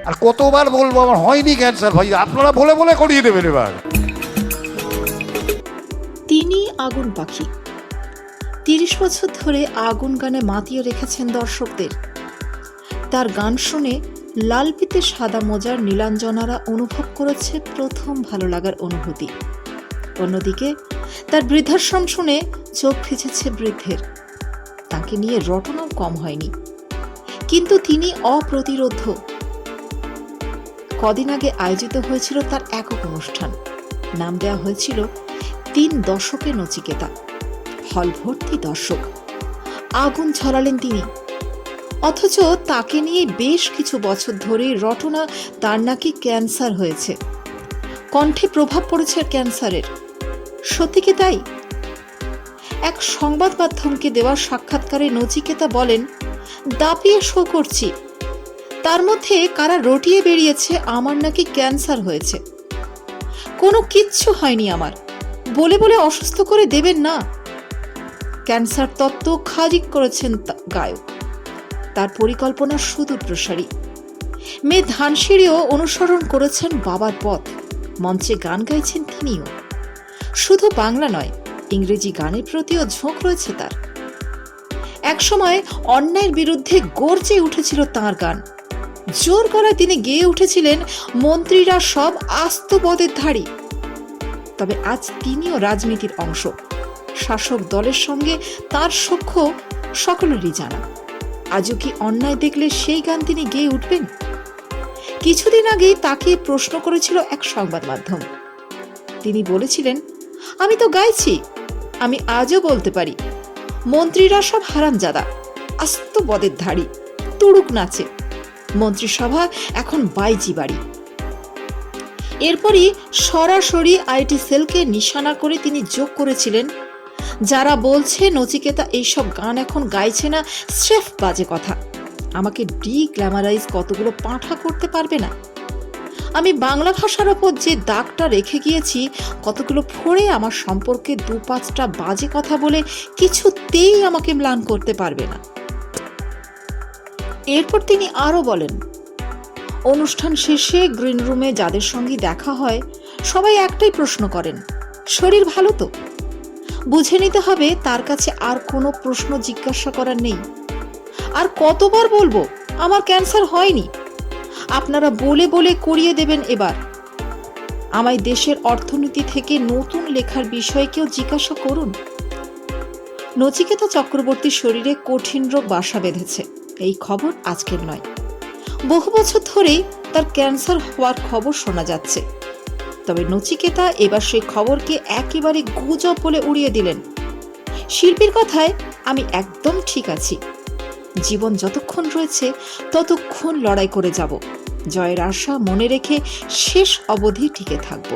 আর কতবার বলবো আমার হয়নি ক্যান্সার, ভাই আপনারা বলে বলে করিয়ে দেবেন এবার। তিনি আগুন পাখি। 30 বছর ধরে আগুন গানে মাতিয়ে রেখেছেন দর্শকদের। তার গান শুনে লাল পিতে সাদা মোজার নীলাঞ্জনারা অনুভব করেছে প্রথম ভালো লাগার অনুভূতি। অন্যদিকে তার বৃদ্ধাশ্রম শুনে চোখ ভিজেছে বৃদ্ধের। তাকে নিয়ে রটনাও কম হয়নি, কিন্তু তিনি অপ্রতিরোধ্য। কদিন আগে আয়োজিত হয়েছিল তার একক অনুষ্ঠান। নাম দেওয়া হয়েছিল 3 দশকে নচিকেতা। হল ভর্তি দর্শক। আগুন ছড়ালেন তিনি। অথচ তাকে নিয়ে বেশ কিছু বছর ধরে রটনা তার নাকি ক্যান্সার হয়েছে, কণ্ঠে প্রভাব পড়েছে ক্যান্সারের। সত্যি কি তাই? এক সংবাদ মাধ্যমকে দেওয়া সাক্ষাৎকারে নচিকেতা বলেন, দাপিয়ে শো করছি, তার মধ্যে কারা রটিয়ে বেরিয়েছে আমার নাকি ক্যান্সার হয়েছে। কোনো কিচ্ছু হয়নি আমার, বলে বলে অসুস্থ করে দেবেন না। ক্যান্সার তত্ত্ব খারিজ করেছেন গায়ক। তার পরিকল্পনা সুদূর প্রসারী। মেয়ে ধানসিঁড়িও অনুসরণ করেছেন বাবার পথ। মঞ্চে গান গাইছেন তিনিও। শুধু বাংলা নয়, ইংরেজি গানের প্রতিও ঝোঁক রয়েছে তার। একসময় অন্যায়ের বিরুদ্ধে গর্জে উঠেছিল তাঁর গান। জোর গলায় তিনি গেয়ে উঠেছিলেন, মন্ত্রীরা সব আস্ত বদের ধাড়ি। তবে আজ তিনিও রাজনীতির অংশ। শাসক দলের সঙ্গে তার সখ্য সকলেরই জানা। আজও কি অন্যায় দেখলে সেই গান তিনি গেয়ে উঠবেন? কিছুদিন আগেই তাকে প্রশ্ন করেছিল এক সংবাদ মাধ্যম। তিনি বলেছিলেন, আমি তো গাইছি, আমি আজও বলতে পারি, মন্ত্রীরা সব হারামজাদা, আস্ত বদের ধাড়ি, তুড়ুক নাচে, মন্ত্রিসভা এখন বাইজি বাড়ি। এরপরই সরাসরি আইটি সেলকে নিশানা করে তিনি যোগ করেছিলেন, যারা বলছে নচিকেতা এইসব গান এখন গাইছে না, স্রেফ বাজে কথা। আমাকে ডিগ্ল্যামারাইজ কতগুলো পাঁঠা করতে পারবে না। আমি বাংলা ভাষার ওপর যে দাগটা রেখে গিয়েছি, কতগুলো ফোড়ে আমার সম্পর্কে 2-5টা বাজে কথা বলে কিছুতেই আমাকে ম্লান করতে পারবে না। এরপর তিনি আরও বলেন, অনুষ্ঠান শেষে গ্রিন রুমে যাদের সঙ্গে দেখা হয় সবাই একটাই প্রশ্ন করেন, শরীর ভালো তো? বুঝে নিতে হবে তার কাছে আর কোনো প্রশ্ন জিজ্ঞাসা করার নেই। আর কতবার বলবো আমার ক্যান্সার হয়নি? আপনারা বলে বলে করিয়ে দেবেন এবার। আমায় দেশের অর্থনীতি থেকে নতুন লেখার বিষয়ে কেউ জিজ্ঞাসা করুন। নচিকেতা চক্রবর্তীর শরীরে কঠিন রোগ বাসা বেঁধেছে। এই খবর আজকের নয়, বহু বছর ধরেই তার ক্যান্সার হওয়ার খবর শোনা যাচ্ছে। তবে নচিকেতা এবার সেই খবরকে একেবারে গুজব বলে উড়িয়ে দিলেন। শিল্পীর কথায়, আমি একদম ঠিক আছি। জীবন যতক্ষণ রয়েছে ততক্ষণ লড়াই করে যাব। জয়ের আশা মনে রেখে শেষ অবধি টিকে থাকব।